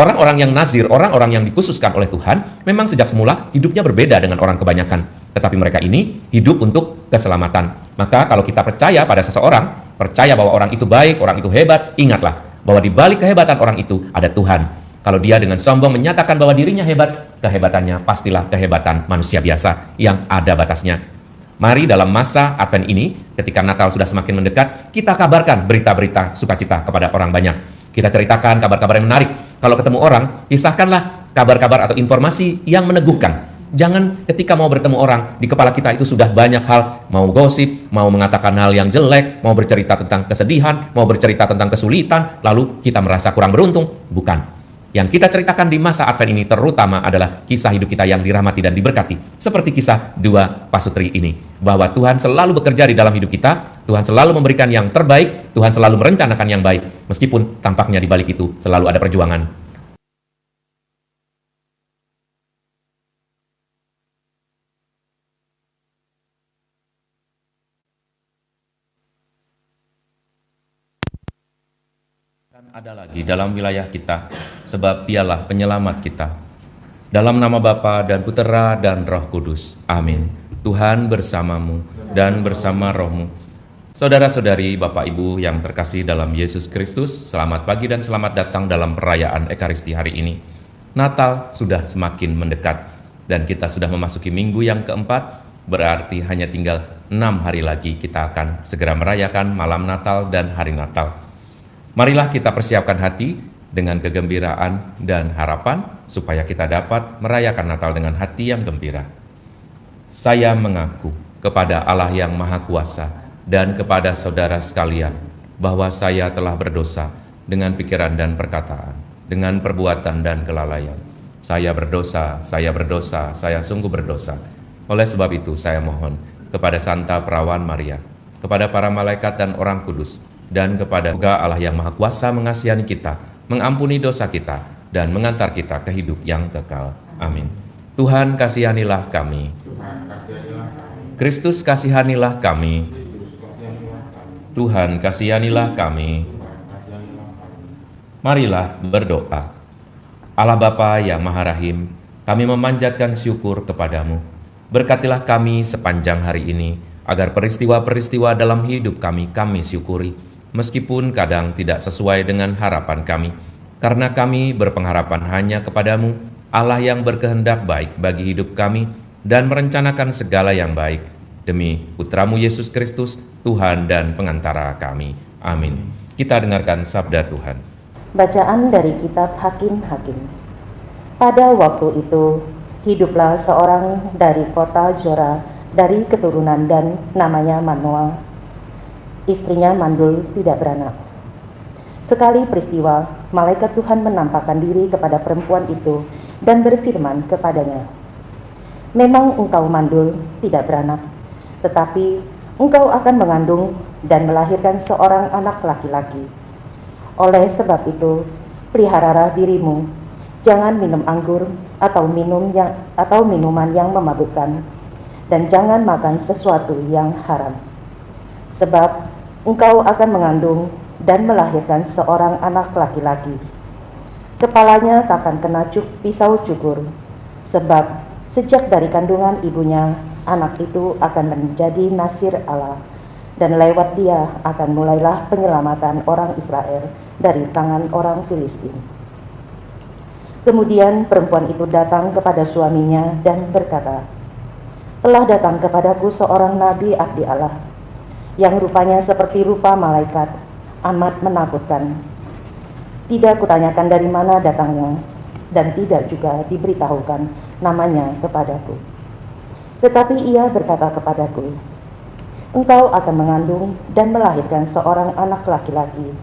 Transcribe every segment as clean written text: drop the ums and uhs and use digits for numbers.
Orang-orang yang nazir, orang-orang yang dikhususkan oleh Tuhan, memang sejak semula hidupnya berbeda dengan orang kebanyakan. Tetapi mereka ini hidup untuk keselamatan. Maka kalau kita percaya pada seseorang, percaya bahwa orang itu baik, orang itu hebat, ingatlah bahwa di balik kehebatan orang itu ada Tuhan. Kalau dia dengan sombong menyatakan bahwa dirinya hebat, kehebatannya pastilah kehebatan manusia biasa yang ada batasnya. Mari dalam masa Advent ini, ketika Natal sudah semakin mendekat, kita kabarkan berita-berita sukacita kepada orang banyak. Kita ceritakan kabar-kabar yang menarik. Kalau ketemu orang, kisahkanlah kabar-kabar atau informasi yang meneguhkan. Jangan ketika mau bertemu orang, di kepala kita itu sudah banyak hal, mau gosip, mau mengatakan hal yang jelek, mau bercerita tentang kesedihan, mau bercerita tentang kesulitan, lalu kita merasa kurang beruntung. Bukan. Yang kita ceritakan di masa Advent ini terutama adalah kisah hidup kita yang dirahmati dan diberkati. Seperti kisah dua pasutri ini. Bahwa Tuhan selalu bekerja di dalam hidup kita, Tuhan selalu memberikan yang terbaik, Tuhan selalu merencanakan yang baik. Meskipun tampaknya di balik itu selalu ada perjuangan. Ada lagi dalam wilayah kita, sebab Dialah penyelamat kita. Dalam nama Bapa dan Putera dan Roh Kudus. Amin. Tuhan bersamamu dan bersama rohmu. Saudara-saudari, Bapak Ibu yang terkasih dalam Yesus Kristus, selamat pagi dan selamat datang dalam perayaan Ekaristi hari ini. Natal sudah semakin mendekat dan kita sudah memasuki minggu yang keempat, berarti hanya tinggal 6 hari lagi kita akan segera merayakan malam Natal dan hari Natal. Marilah kita persiapkan hati dengan kegembiraan dan harapan supaya kita dapat merayakan Natal dengan hati yang gembira. Saya mengaku kepada Allah yang Maha Kuasa dan kepada saudara sekalian bahwa saya telah berdosa dengan pikiran dan perkataan, dengan perbuatan dan kelalaian. Saya berdosa, saya sungguh berdosa. Oleh sebab itu saya mohon kepada Santa Perawan Maria, kepada para malaikat dan orang kudus, dan kepada Allah yang Maha Kuasa mengasihani kita, mengampuni dosa kita, dan mengantar kita ke hidup yang kekal. Amin. Tuhan kasihanilah kami. Kristus kasihanilah kami. Tuhan kasihanilah kami. Marilah berdoa. Allah Bapa yang Maha Rahim, kami memanjatkan syukur kepadamu. Berkatilah kami sepanjang hari ini, agar peristiwa-peristiwa dalam hidup kami syukuri. Meskipun kadang tidak sesuai dengan harapan kami, karena kami berpengharapan hanya kepadamu, Allah yang berkehendak baik bagi hidup kami dan merencanakan segala yang baik, demi Putramu Yesus Kristus, Tuhan dan pengantara kami. Amin. Kita dengarkan sabda Tuhan. Bacaan dari kitab Hakim-Hakim. Pada waktu itu, hiduplah seorang dari kota Zora, dari keturunan Dan, namanya Manoah. Istrinya mandul tidak beranak. Sekali peristiwa, malaikat Tuhan menampakkan diri kepada perempuan itu dan berfirman kepadanya, "Memang engkau mandul tidak beranak, tetapi engkau akan mengandung dan melahirkan seorang anak laki-laki. Oleh sebab itu, peliharalah dirimu, jangan minum anggur atau minuman yang memabukkan, dan jangan makan sesuatu yang haram. Sebab engkau akan mengandung dan melahirkan seorang anak laki-laki. Kepalanya takkan kena pisau cukur, sebab sejak dari kandungan ibunya, anak itu akan menjadi Nasir Allah, dan lewat dia akan mulailah penyelamatan orang Israel dari tangan orang Filistin." Kemudian perempuan itu datang kepada suaminya dan berkata, "Telah datang kepadaku seorang nabi abdi Allah, yang rupanya seperti rupa malaikat, amat menakutkan. Tidak kutanyakan dari mana datangnya, dan tidak juga diberitahukan namanya kepadaku. Tetapi ia berkata kepadaku, engkau akan mengandung dan melahirkan seorang anak laki-laki.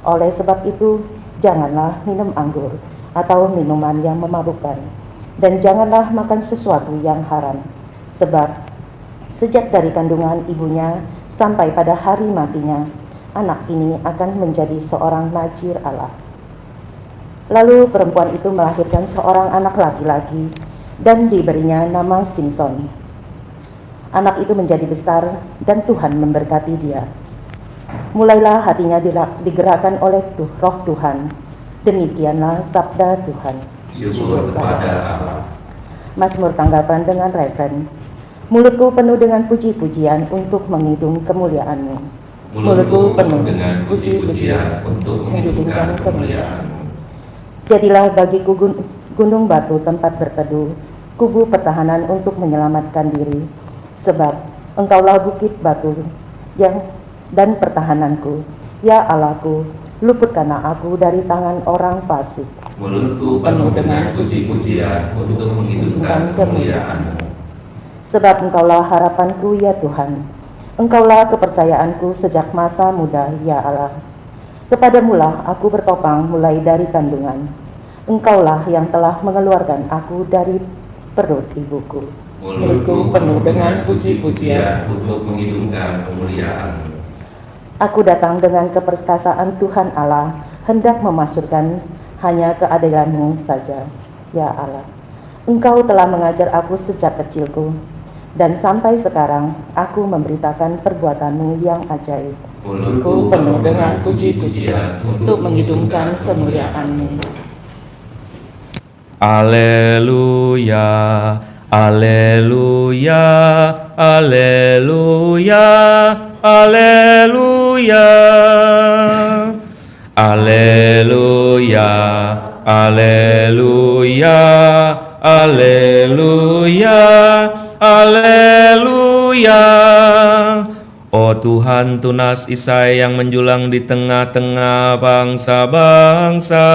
Oleh sebab itu, janganlah minum anggur atau minuman yang memabukkan, dan janganlah makan sesuatu yang haram, sebab sejak dari kandungan ibunya sampai pada hari matinya, anak ini akan menjadi seorang Nazir Allah." Lalu perempuan itu melahirkan seorang anak laki-laki dan diberinya nama Simson. Anak itu menjadi besar dan Tuhan memberkati dia. Mulailah hatinya digerakkan oleh Roh Tuhan, Demikianlah sabda Tuhan. Syukur kepada Allah. Mazmur tanggapan dengan refren. Mulutku penuh dengan puji-pujian untuk mengidung kemuliaan-Mu. Mulutku penuh dengan puji-pujian untuk menghidupkan kemuliaan-Mu. Jadilah bagiku gunung batu tempat berteduh, kubu pertahanan untuk menyelamatkan diri. Sebab Engkaulah bukit batu dan pertahananku. Ya Allahku, luputkanlah aku dari tangan orang fasik. Mulutku penuh dengan puji-pujian untuk menghidupkan kemuliaan-Mu. Sebab Engkaulah harapanku ya Tuhan. Engkaulah kepercayaanku sejak masa muda ya Allah. Kepadamulah aku bertopang mulai dari kandungan. Engkaulah yang telah mengeluarkan aku dari perut ibuku. Mulutku penuh dengan puji-pujian untuk menghidupkan kemuliaan-Mu. Aku datang dengan keperkasaan Tuhan Allah, hendak memasukkan hanya keadilan-Mu saja, ya Allah. Engkau telah mengajar aku sejak kecilku, dan sampai sekarang aku memberitakan perbuatan-Mu yang ajaib. Mulutku penuh dengan puji-pujian untuk menghidupkan kemuliaan-Mu. Alleluia, Alleluia, Alleluia, Alleluia, Alleluia, Alleluia, Alleluia, Alleluia. Oh Tuhan, tunas Isai yang menjulang di tengah-tengah bangsa-bangsa,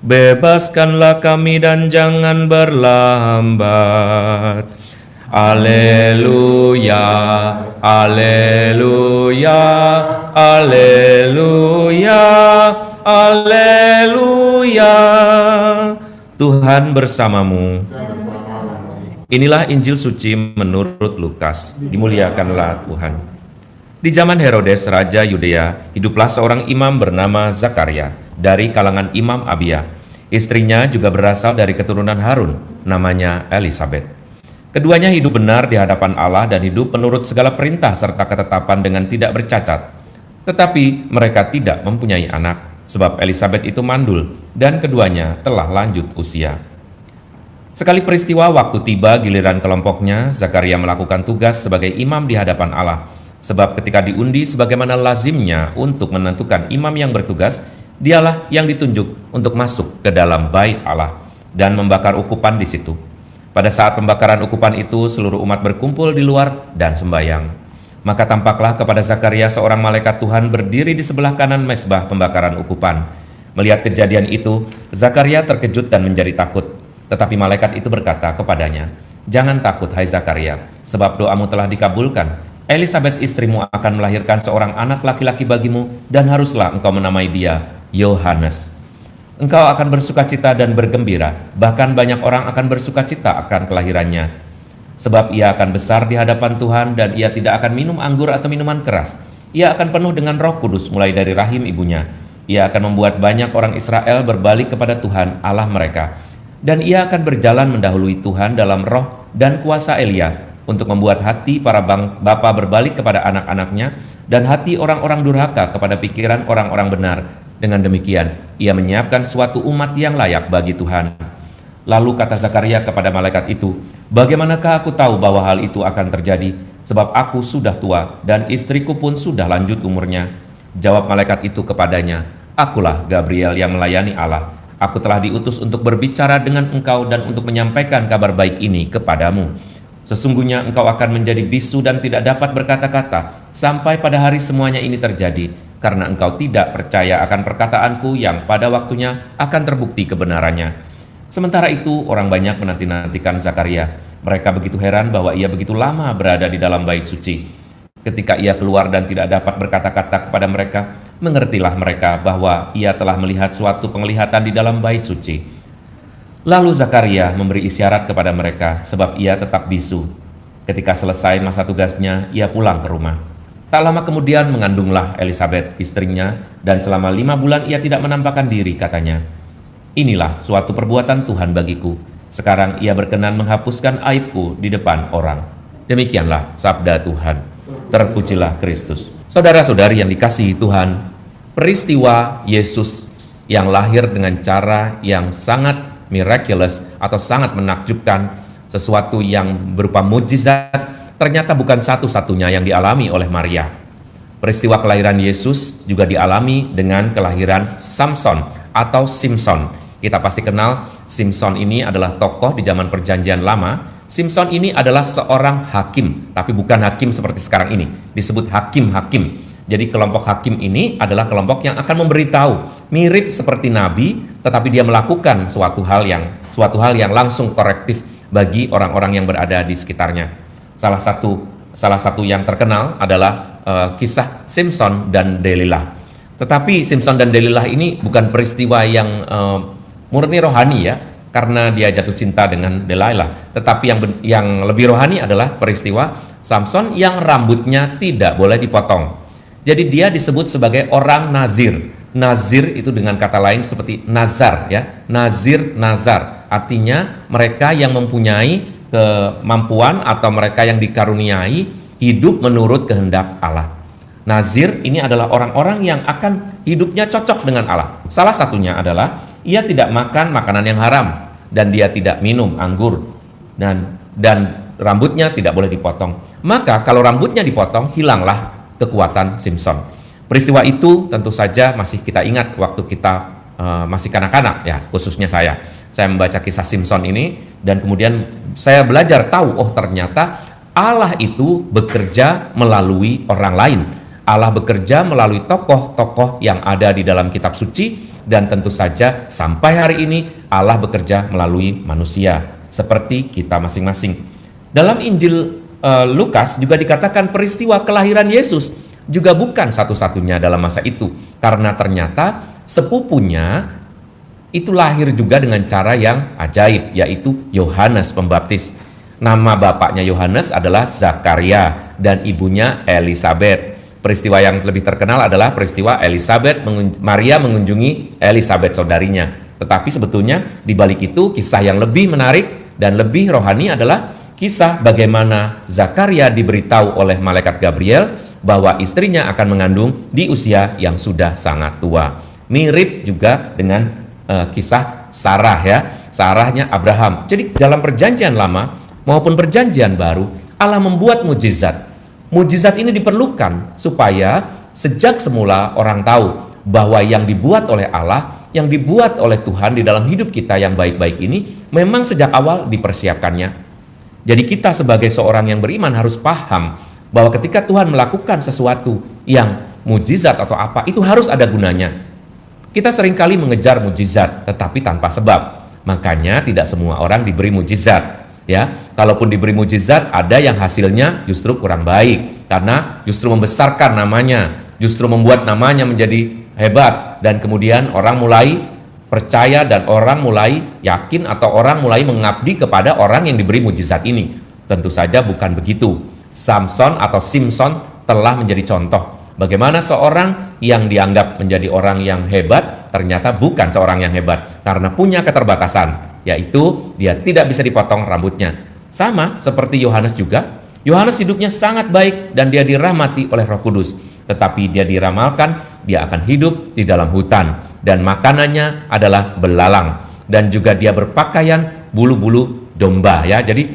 bebaskanlah kami dan jangan berlambat. Alleluia, Alleluia, Alleluia, Alleluia. Tuhan bersamamu. Inilah Injil suci menurut Lukas. Dimuliakanlah Tuhan. Di zaman Herodes, Raja Yudea, hiduplah seorang imam bernama Zakaria dari kalangan Imam Abia. Istrinya juga berasal dari keturunan Harun, namanya Elisabet. Keduanya hidup benar di hadapan Allah dan hidup menurut segala perintah serta ketetapan dengan tidak bercacat. Tetapi mereka tidak mempunyai anak, sebab Elisabet itu mandul dan keduanya telah lanjut usia. Sekali peristiwa waktu tiba giliran kelompoknya, Zakaria melakukan tugas sebagai imam di hadapan Allah. Sebab ketika diundi sebagaimana lazimnya untuk menentukan imam yang bertugas, dialah yang ditunjuk untuk masuk ke dalam bait Allah dan membakar ukupan di situ. Pada saat pembakaran ukupan itu, seluruh umat berkumpul di luar dan sembahyang. Maka tampaklah kepada Zakaria seorang malaikat Tuhan berdiri di sebelah kanan mezbah pembakaran ukupan. Melihat kejadian itu, Zakaria terkejut dan menjadi takut. Tetapi malaikat itu berkata kepadanya, "Jangan takut, hai Zakaria, sebab doamu telah dikabulkan. Elisabet istrimu akan melahirkan seorang anak laki-laki bagimu, dan haruslah engkau menamai dia Yohanes. Engkau akan bersukacita dan bergembira, bahkan banyak orang akan bersukacita akan kelahirannya. Sebab ia akan besar di hadapan Tuhan, dan ia tidak akan minum anggur atau minuman keras. Ia akan penuh dengan Roh Kudus mulai dari rahim ibunya. Ia akan membuat banyak orang Israel berbalik kepada Tuhan Allah mereka. Dan ia akan berjalan mendahului Tuhan dalam roh dan kuasa Elia, untuk membuat hati para bapa berbalik kepada anak-anaknya, dan hati orang-orang durhaka kepada pikiran orang-orang benar. Dengan demikian, ia menyiapkan suatu umat yang layak bagi Tuhan." Lalu kata Zakaria kepada malaikat itu, "Bagaimanakah aku tahu bahwa hal itu akan terjadi? Sebab aku sudah tua, dan istriku pun sudah lanjut umurnya." Jawab malaikat itu kepadanya, "Akulah Gabriel yang melayani Allah. Aku telah diutus untuk berbicara dengan engkau dan untuk menyampaikan kabar baik ini kepadamu. Sesungguhnya engkau akan menjadi bisu dan tidak dapat berkata-kata sampai pada hari semuanya ini terjadi, karena engkau tidak percaya akan perkataanku yang pada waktunya akan terbukti kebenarannya." Sementara itu orang banyak menanti-nantikan Zakaria. Mereka begitu heran bahwa ia begitu lama berada di dalam bait suci. Ketika ia keluar dan tidak dapat berkata-kata kepada mereka, mengertilah mereka bahwa ia telah melihat suatu penglihatan di dalam bait suci. Lalu Zakaria memberi isyarat kepada mereka, sebab ia tetap bisu. Ketika selesai masa tugasnya, ia pulang ke rumah. Tak lama kemudian mengandunglah Elisabet istrinya, dan selama 5 bulan ia tidak menampakkan diri, katanya. "Inilah suatu perbuatan Tuhan bagiku. Sekarang ia berkenan menghapuskan aibku di depan orang." Demikianlah sabda Tuhan. Terpujilah Kristus. Saudara-saudari yang dikasihi Tuhan, peristiwa Yesus yang lahir dengan cara yang sangat miraculous atau sangat menakjubkan, sesuatu yang berupa mujizat, ternyata bukan satu-satunya yang dialami oleh Maria. Peristiwa kelahiran Yesus juga dialami dengan kelahiran Samson atau Simson. Kita pasti kenal Simson ini adalah tokoh di zaman Perjanjian Lama. Simson ini adalah seorang hakim, tapi bukan hakim seperti sekarang ini, disebut hakim-hakim. Jadi kelompok hakim ini adalah kelompok yang akan memberitahu, mirip seperti nabi, tetapi dia melakukan suatu hal yang langsung korektif bagi orang-orang yang berada di sekitarnya. Salah satu yang terkenal adalah kisah Simson dan Delilah. Tetapi Simson dan Delilah ini bukan peristiwa yang murni rohani ya, karena dia jatuh cinta dengan Delilah. Tetapi yang lebih rohani adalah peristiwa Samson yang rambutnya tidak boleh dipotong. Jadi dia disebut sebagai orang nazir. Nazir itu dengan kata lain seperti nazar ya. Nazir, nazar. Artinya mereka yang mempunyai kemampuan atau mereka yang dikaruniai hidup menurut kehendak Allah. Nazir ini adalah orang-orang yang akan hidupnya cocok dengan Allah. Salah satunya adalah ia tidak makan makanan yang haram dan dia tidak minum anggur dan rambutnya tidak boleh dipotong. Maka kalau rambutnya dipotong, hilanglah kekuatan Simson. Peristiwa itu tentu saja masih kita ingat waktu kita masih kanak-kanak ya, khususnya saya membaca kisah Simson ini dan kemudian saya belajar tahu, oh ternyata Allah itu bekerja melalui orang lain. Allah bekerja melalui tokoh-tokoh yang ada di dalam kitab suci, dan tentu saja sampai hari ini Allah bekerja melalui manusia seperti kita masing-masing. Dalam Injil Lukas juga dikatakan peristiwa kelahiran Yesus juga bukan satu-satunya dalam masa itu, karena ternyata sepupunya itu lahir juga dengan cara yang ajaib, yaitu Yohanes Pembaptis. Nama bapaknya Yohanes adalah Zakaria dan ibunya Elisabet. Peristiwa yang lebih terkenal adalah peristiwa Maria mengunjungi Elisabet saudarinya. Tetapi sebetulnya di balik itu kisah yang lebih menarik dan lebih rohani adalah kisah bagaimana Zakaria diberitahu oleh malaikat Gabriel bahwa istrinya akan mengandung di usia yang sudah sangat tua. Mirip juga dengan kisah Sarah ya, Sarahnya Abraham. Jadi dalam Perjanjian Lama maupun Perjanjian Baru, Allah membuat mujizat. Mujizat ini diperlukan supaya sejak semula orang tahu bahwa yang dibuat oleh Allah, yang dibuat oleh Tuhan di dalam hidup kita yang baik-baik ini memang sejak awal dipersiapkannya. Jadi kita sebagai seorang yang beriman harus paham bahwa ketika Tuhan melakukan sesuatu yang mujizat atau apa, itu harus ada gunanya. Kita seringkali mengejar mujizat tetapi tanpa sebab. Makanya tidak semua orang diberi mujizat. Ya, kalaupun diberi mujizat, ada yang hasilnya justru kurang baik karena justru membesarkan namanya, justru membuat namanya menjadi hebat, dan kemudian orang mulai percaya dan orang mulai yakin atau orang mulai mengabdi kepada orang yang diberi mujizat ini. Tentu saja bukan begitu. Samson atau Simson telah menjadi contoh bagaimana seorang yang dianggap menjadi orang yang hebat ternyata bukan seorang yang hebat karena punya keterbatasan, yaitu dia tidak bisa dipotong rambutnya. Sama seperti Yohanes juga. Yohanes hidupnya sangat baik dan dia dirahmati oleh Roh Kudus, tetapi dia diramalkan dia akan hidup di dalam hutan dan makanannya adalah belalang, dan juga dia berpakaian bulu-bulu domba ya. Jadi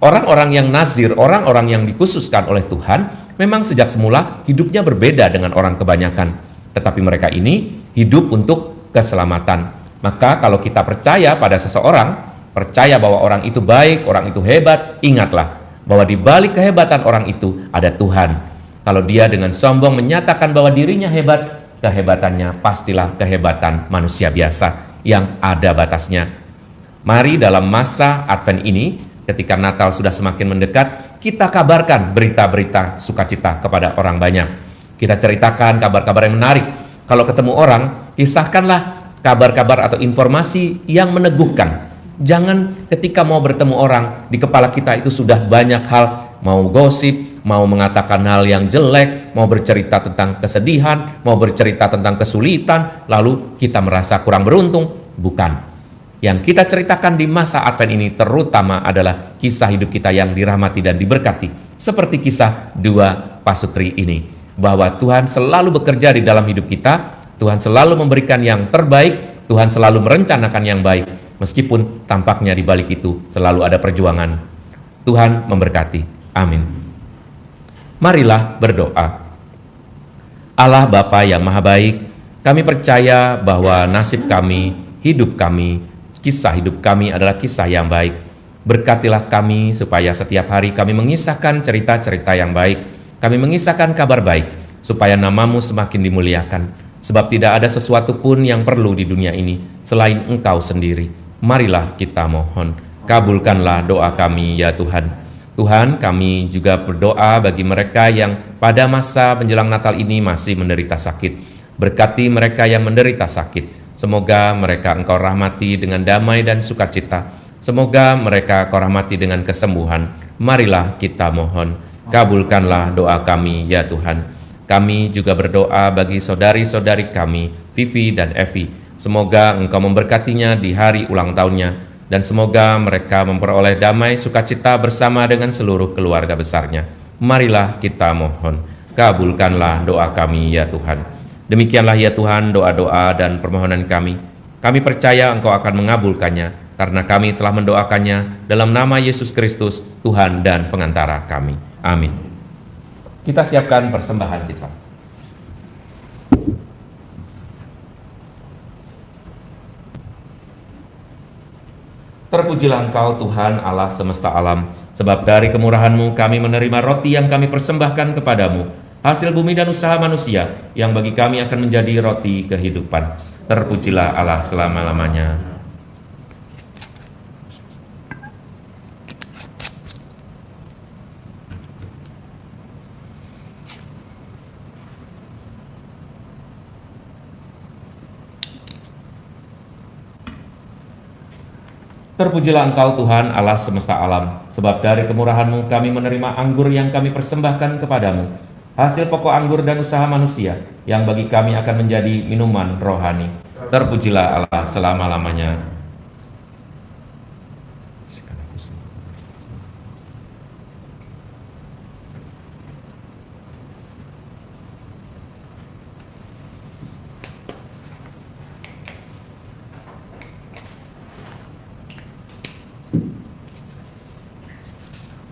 orang-orang yang nazir, orang-orang yang dikhususkan oleh Tuhan memang sejak semula hidupnya berbeda dengan orang kebanyakan, tetapi mereka ini hidup untuk keselamatan. Maka kalau kita percaya pada seseorang, percaya bahwa orang itu baik, orang itu hebat, ingatlah bahwa di balik kehebatan orang itu ada Tuhan. Kalau dia dengan sombong menyatakan bahwa dirinya hebat, kehebatannya pastilah kehebatan manusia biasa yang ada batasnya. Mari dalam masa Advent ini, ketika Natal sudah semakin mendekat, kita kabarkan berita-berita sukacita kepada orang banyak. Kita ceritakan kabar-kabar yang menarik. Kalau ketemu orang, kisahkanlah kabar-kabar atau informasi yang meneguhkan. Jangan ketika mau bertemu orang, di kepala kita itu sudah banyak hal, mau gosip, mau mengatakan hal yang jelek, mau bercerita tentang kesedihan, mau bercerita tentang kesulitan, lalu kita merasa kurang beruntung. Bukan. Yang kita ceritakan di masa Advent ini terutama adalah kisah hidup kita yang dirahmati dan diberkati. Seperti kisah dua pasutri ini, bahwa Tuhan selalu bekerja di dalam hidup kita. Tuhan selalu memberikan yang terbaik, Tuhan selalu merencanakan yang baik, meskipun tampaknya di balik itu selalu ada perjuangan. Tuhan memberkati. Amin. Marilah berdoa. Allah Bapa yang Maha Baik, kami percaya bahwa nasib kami, hidup kami, kisah hidup kami adalah kisah yang baik. Berkatilah kami supaya setiap hari kami mengisahkan cerita-cerita yang baik. Kami mengisahkan kabar baik, supaya nama-Mu semakin dimuliakan. Sebab tidak ada sesuatu pun yang perlu di dunia ini selain Engkau sendiri. Marilah kita mohon, kabulkanlah doa kami ya Tuhan. Tuhan, kami juga berdoa bagi mereka yang pada masa menjelang Natal ini masih menderita sakit. Berkati mereka yang menderita sakit. Semoga mereka Engkau rahmati dengan damai dan sukacita. Semoga mereka Engkau rahmati dengan kesembuhan. Marilah kita mohon, kabulkanlah doa kami ya Tuhan. Kami juga berdoa bagi saudari-saudari kami, Vivi dan Evi. Semoga Engkau memberkatinya di hari ulang tahunnya, dan semoga mereka memperoleh damai sukacita bersama dengan seluruh keluarga besarnya. Marilah kita mohon, kabulkanlah doa kami ya Tuhan. Demikianlah ya Tuhan doa-doa dan permohonan kami. Kami percaya Engkau akan mengabulkannya, karena kami telah mendoakannya dalam nama Yesus Kristus, Tuhan dan pengantara kami. Amin. Kita siapkan persembahan kita. Terpujilah Engkau Tuhan Allah semesta alam, sebab dari kemurahan-Mu kami menerima roti yang kami persembahkan kepadamu, hasil bumi dan usaha manusia, yang bagi kami akan menjadi roti kehidupan. Terpujilah Allah selama-lamanya. Terpujilah Engkau Tuhan Allah semesta alam, sebab dari kemurahan-Mu kami menerima anggur yang kami persembahkan kepadamu, hasil pokok anggur dan usaha manusia, yang bagi kami akan menjadi minuman rohani. Terpujilah Allah selama-lamanya.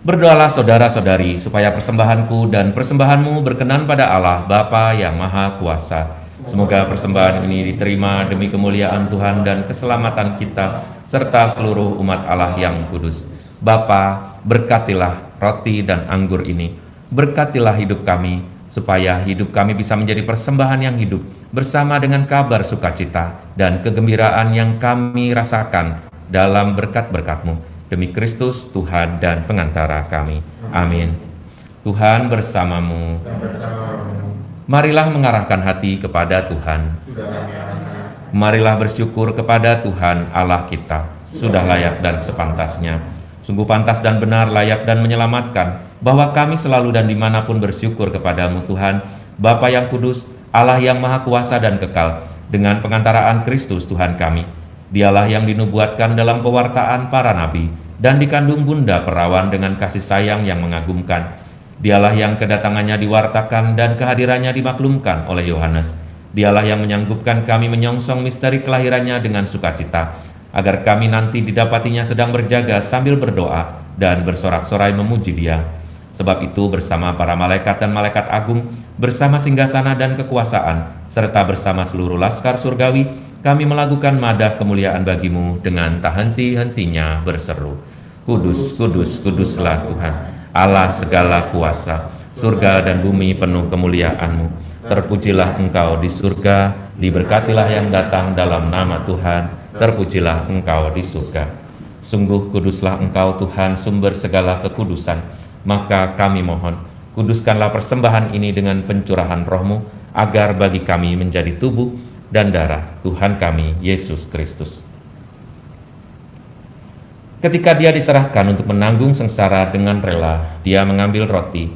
Berdoalah saudara-saudari, supaya persembahanku dan persembahanmu berkenan pada Allah Bapa yang Maha Kuasa. Semoga persembahan ini diterima demi kemuliaan Tuhan dan keselamatan kita, serta seluruh umat Allah yang kudus. Bapa, berkatilah roti dan anggur ini. Berkatilah hidup kami, supaya hidup kami bisa menjadi persembahan yang hidup, bersama dengan kabar sukacita dan kegembiraan yang kami rasakan dalam berkat-berkat-Mu. Demi Kristus, Tuhan dan pengantara kami. Amin. Tuhan bersamamu. Marilah mengarahkan hati kepada Tuhan. Marilah bersyukur kepada Tuhan Allah kita. Sudah layak dan sepantasnya. Sungguh pantas dan benar, layak dan menyelamatkan, bahwa kami selalu dan dimanapun bersyukur kepadamu Tuhan, Bapa yang kudus, Allah yang maha kuasa dan kekal, dengan pengantaraan Kristus Tuhan kami. Dialah yang dinubuatkan dalam pewartaan para nabi, dan dikandung bunda perawan dengan kasih sayang yang mengagumkan. Dialah yang kedatangannya diwartakan dan kehadirannya dimaklumkan oleh Yohanes. Dialah yang menyanggupkan kami menyongsong misteri kelahirannya dengan sukacita, agar kami nanti didapatinya sedang berjaga sambil berdoa dan bersorak-sorai memuji Dia. Sebab itu bersama para malaikat dan malaikat agung, bersama singgasana dan kekuasaan, serta bersama seluruh laskar surgawi, kami melakukan madah kemuliaan bagimu dengan tak henti-hentinya berseru, Kudus, kudus, kuduslah Tuhan, Allah segala kuasa, surga dan bumi penuh kemuliaan-Mu. Terpujilah Engkau di surga, diberkatilah yang datang dalam nama Tuhan, terpujilah Engkau di surga. Sungguh kuduslah Engkau Tuhan, sumber segala kekudusan. Maka kami mohon, kuduskanlah persembahan ini dengan pencurahan Roh-Mu, agar bagi kami menjadi tubuh dan darah Tuhan kami, Yesus Kristus. Ketika Dia diserahkan untuk menanggung sengsara dengan rela, Dia mengambil roti,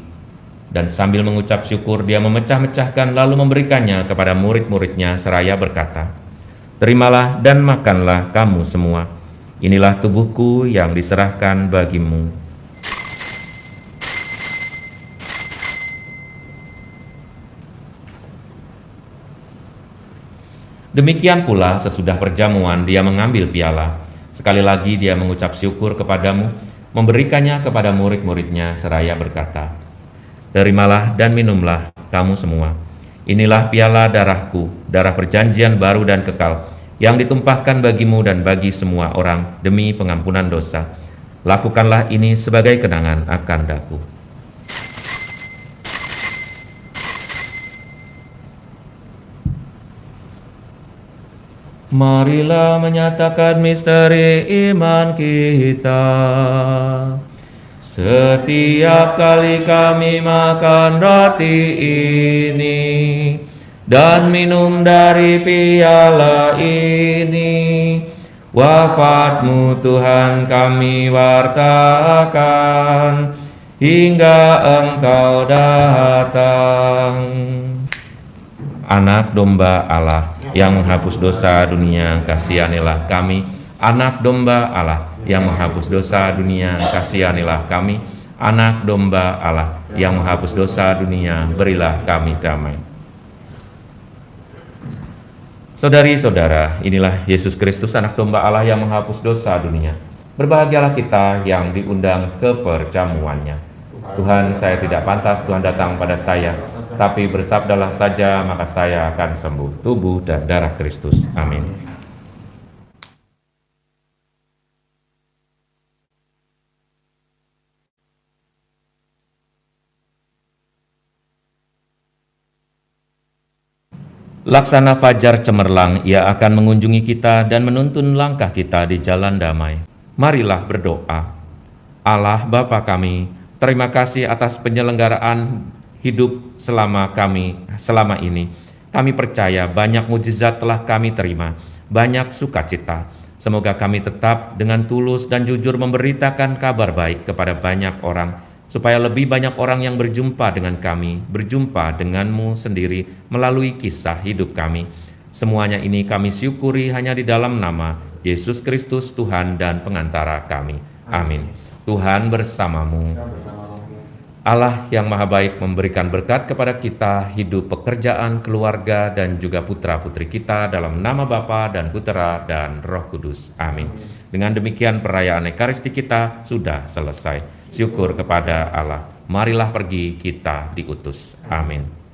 dan sambil mengucap syukur, Dia memecah-mecahkan lalu memberikannya kepada murid-murid-Nya seraya berkata, Terimalah dan makanlah kamu semua. Inilah tubuhku yang diserahkan bagimu. Demikian pula sesudah perjamuan dia mengambil piala. Sekali lagi dia mengucap syukur kepadamu, memberikannya kepada murid-muridnya seraya berkata, "Terimalah dan minumlah kamu semua. Inilah piala darahku, darah perjanjian baru dan kekal, yang ditumpahkan bagimu dan bagi semua orang demi pengampunan dosa. Lakukanlah ini sebagai kenangan akan daku." Marilah menyatakan misteri iman kita. Setiap kali kami makan roti ini dan minum dari piala ini, wafat-Mu Tuhan kami wartakan hingga Engkau datang. Anak domba Allah yang menghapus dosa dunia, kasihanilah kami. Anak domba Allah yang menghapus dosa dunia, kasihanilah kami. Anak domba Allah yang menghapus dosa dunia, berilah kami damai. Saudari-saudara, inilah Yesus Kristus, anak domba Allah yang menghapus dosa dunia. Berbahagialah kita yang diundang ke perjamuannya. Tuhan, saya tidak pantas Tuhan datang pada saya, tapi bersabdalah saja maka saya akan sembuh. Tubuh dan darah Kristus. Amin. Laksana fajar cemerlang, ia akan mengunjungi kita dan menuntun langkah kita di jalan damai. Marilah berdoa. Allah Bapa kami, terima kasih atas penyelenggaraan hidup selama ini. Kami percaya banyak mujizat telah kami terima, banyak sukacita. Semoga kami tetap dengan tulus dan jujur memberitakan kabar baik kepada banyak orang, supaya lebih banyak orang yang berjumpa dengan kami, berjumpa dengan-Mu sendiri melalui kisah hidup kami. Semuanya ini kami syukuri hanya di dalam nama Yesus Kristus, Tuhan dan pengantara kami. Amin. Tuhan bersamamu. Allah yang Maha Baik memberikan berkat kepada kita, hidup, pekerjaan, keluarga, dan juga putra-putri kita dalam nama Bapa dan Putera dan Roh Kudus. Amin. Dengan demikian perayaan Ekaristi kita sudah selesai. Syukur kepada Allah. Marilah pergi, kita diutus. Amin.